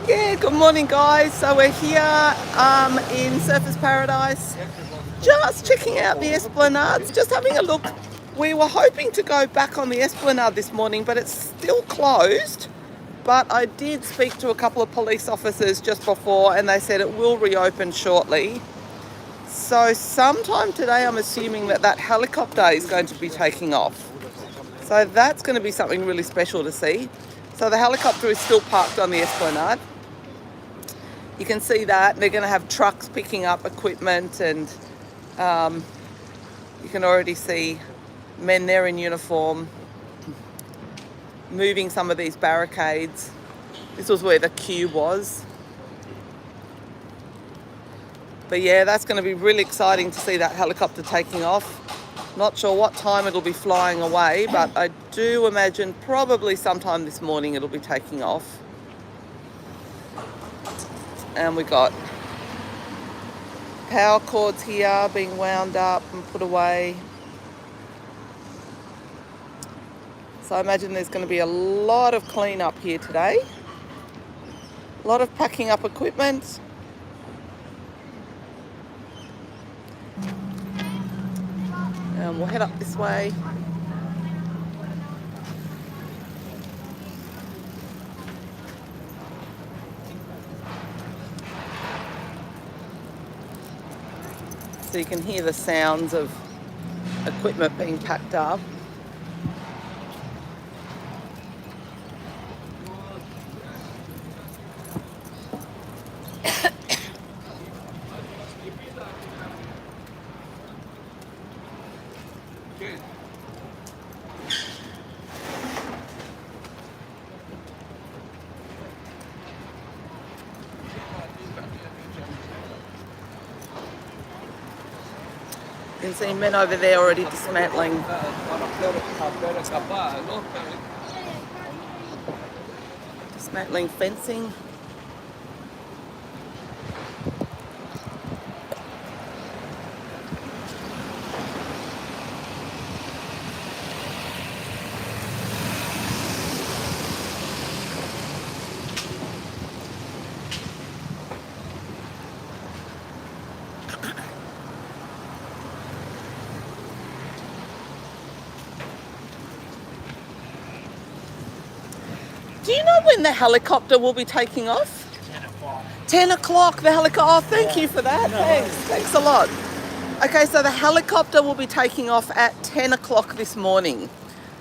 Yeah, good morning guys. So we're here in Surfers Paradise, just checking out the Esplanade, just having a look. We were hoping to go back on the Esplanade this morning, but it's still closed. But I did speak to a couple of police officers just before and they said it will reopen shortly. So sometime today I'm assuming that helicopter is going to be taking off. So that's going to be something really special to see. So the helicopter is still parked on the Esplanade. You can see that they're going to have trucks picking up equipment, and you can already see men there in uniform moving some of these barricades. This was where the queue was. But yeah, that's going to be really exciting to see that helicopter taking off. Not sure what time it'll be flying away, but I do imagine probably sometime this morning it'll be taking off. And we got power cords here being wound up and put away. So I imagine there's going to be a lot of cleanup here today. A lot of packing up equipment. And we'll head up this way. So you can hear the sounds of equipment being packed up. You can see men over there already dismantling fencing. Do you know when the helicopter will be taking off? 10 o'clock. 10 o'clock, the helicopter. Oh, thank you for that. Thanks a lot. Okay, so the helicopter will be taking off at 10 o'clock this morning.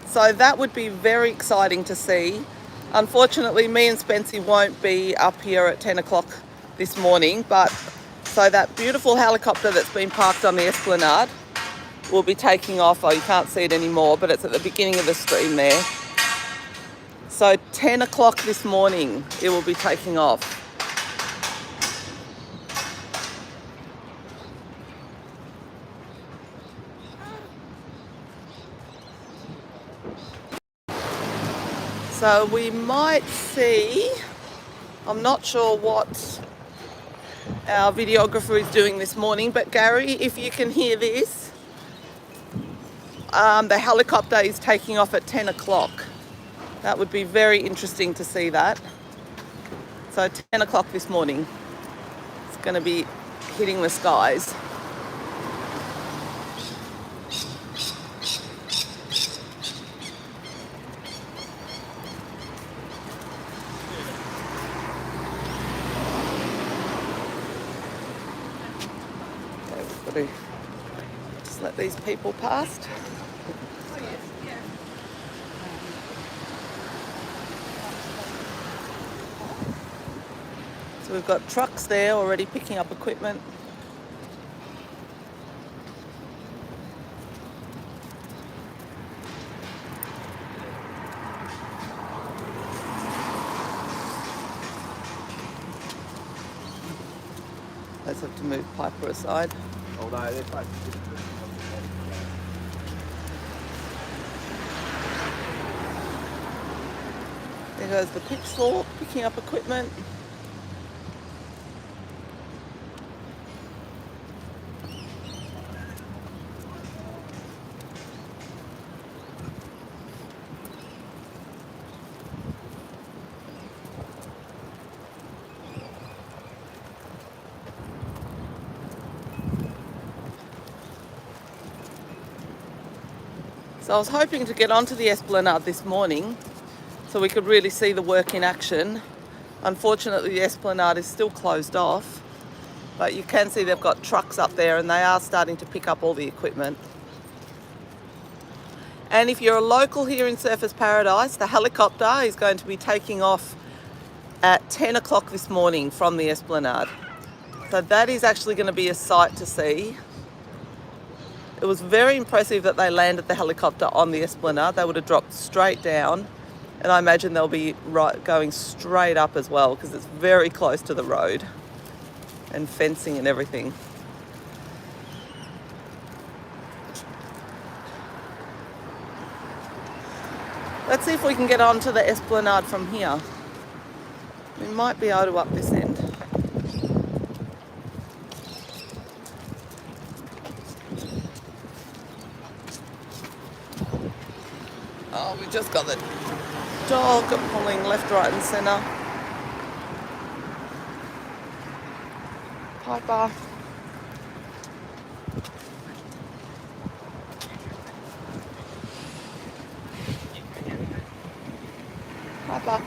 So that would be very exciting to see. Unfortunately, me and Spency won't be up here at 10 o'clock this morning, but so that beautiful helicopter that's been parked on the Esplanade will be taking off. Oh, you can't see it anymore, but it's at the beginning of the stream there. So 10 o'clock this morning, it will be taking off. So we might see, I'm not sure what our videographer is doing this morning, but Gary, if you can hear this, the helicopter is taking off at 10 o'clock. That would be very interesting to see that. So 10 o'clock this morning, it's going to be hitting the skies. Okay, we've got to just let these people past. So we've got trucks there already picking up equipment. Let's have to move Piper aside. There goes the pitchfork picking up equipment. So I was hoping to get onto the Esplanade this morning so we could really see the work in action. Unfortunately, the Esplanade is still closed off, but you can see they've got trucks up there and they are starting to pick up all the equipment. And if you're a local here in Surfers Paradise, the helicopter is going to be taking off at 10 o'clock this morning from the Esplanade. So that is actually going to be a sight to see. It was very impressive that they landed the helicopter on the Esplanade. They would have dropped straight down, and I imagine they'll be going straight up as well because it's very close to the road and fencing and everything. Let's see if we can get onto the Esplanade from here. We might be able to up this end. Oh, we just got the dog pulling left, right and centre. Piper. Piper.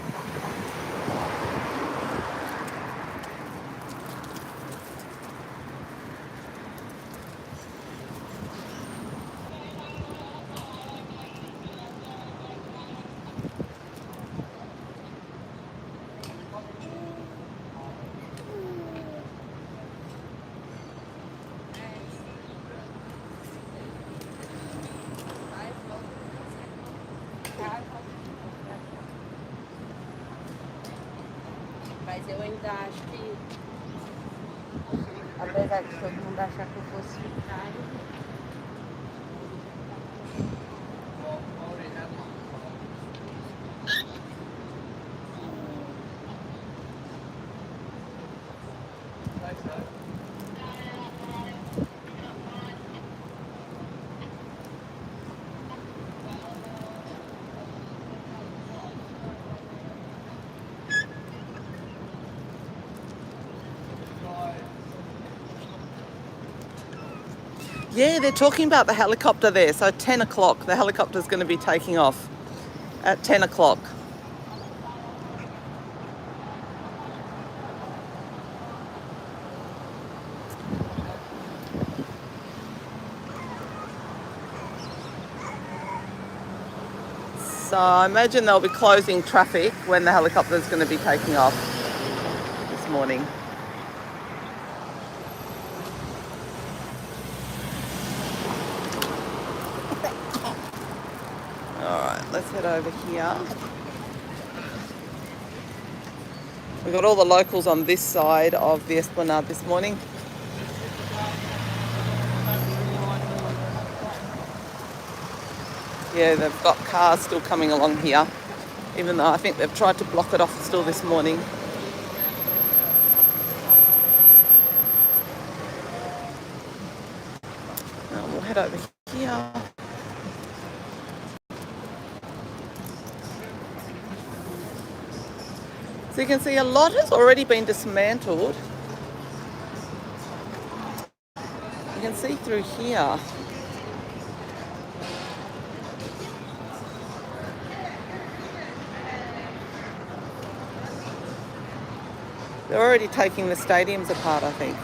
Mas eu ainda acho que, apesar de todo mundo achar que eu fosse ficar, Yeah, they're talking about the helicopter there. So 10 o'clock, the helicopter's going to be taking off at 10 o'clock. So I imagine they'll be closing traffic when the helicopter's going to be taking off this morning. Alright, let's head over here. We've got all the locals on this side of the Esplanade this morning. Yeah, they've got cars still coming along here, even though I think they've tried to block it off still this morning. Now we'll head over here. So you can see a lot has already been dismantled. You can see through here. They're already taking the stadiums apart, I think.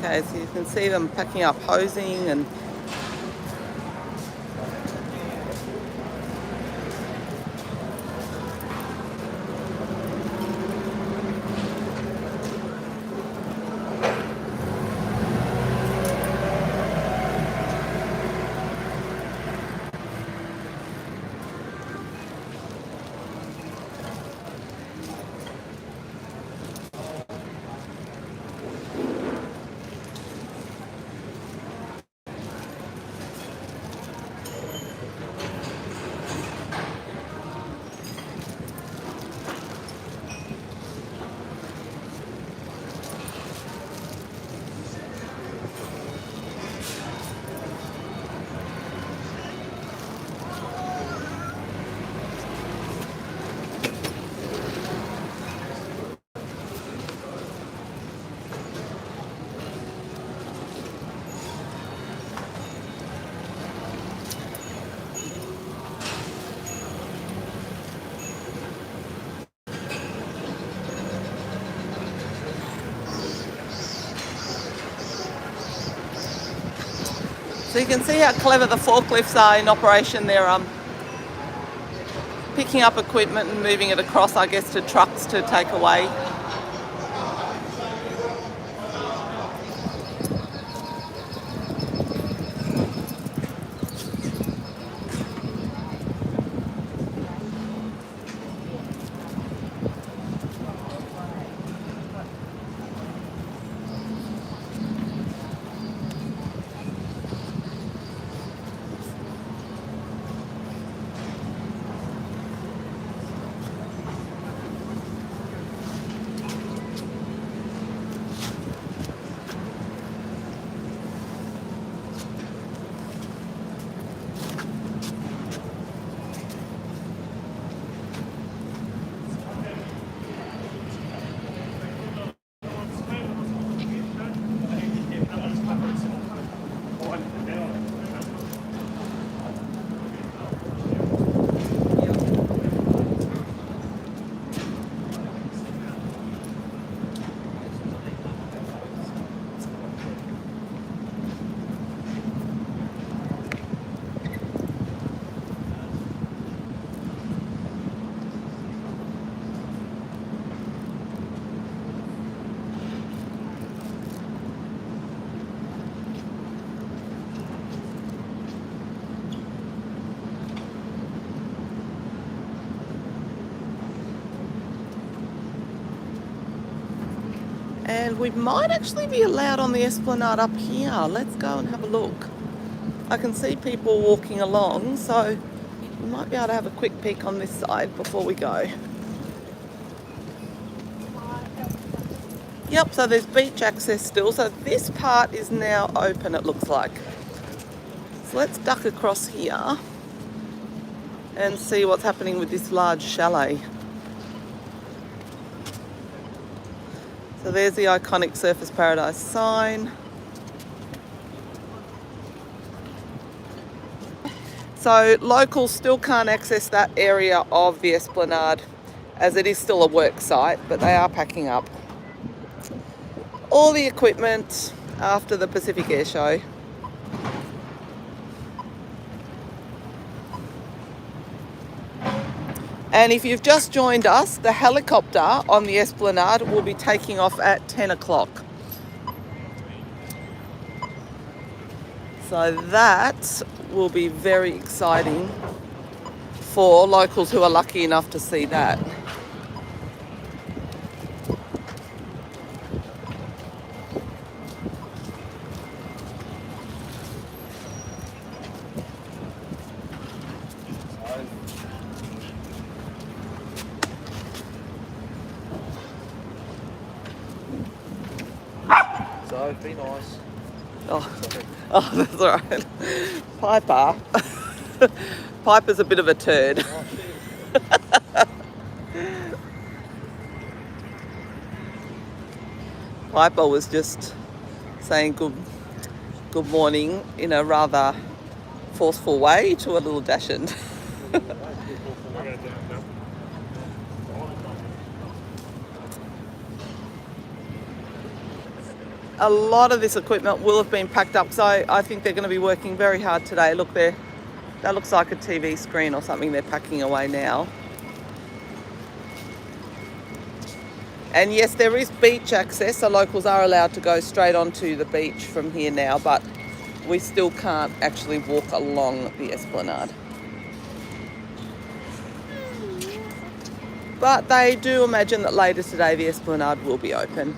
Okay, so you can see them packing up hosing and so you can see how clever the forklifts are in operation. They're picking up equipment and moving it across, I guess, to trucks to take away. And we might actually be allowed on the esplanade up here. Let's go and have a look. I can see people walking along, so we might be able to have a quick peek on this side before we go. Yep, so there's beach access still. So this part is now open, it looks like. So let's duck across here and see what's happening with this large chalet. So there's the iconic Surfers Paradise sign. So locals still can't access that area of the esplanade as it is still a work site, but they are packing up all the equipment after the Pacific Airshow. And if you've just joined us, the helicopter on the esplanade will be taking off at 10 o'clock. So that will be very exciting for locals who are lucky enough to see that. So be nice. Oh, that's all right. Piper. Piper's a bit of a turd. Piper was just saying good morning in a rather forceful way to a little Dachshund. a lot of this equipment will have been packed up, so I think they're going to be working very hard today. Look there, that looks like a TV screen or something they're packing away now. And yes, there is beach access, so locals are allowed to go straight onto the beach from here now, but we still can't actually walk along the esplanade. But they do imagine that later today the esplanade will be open.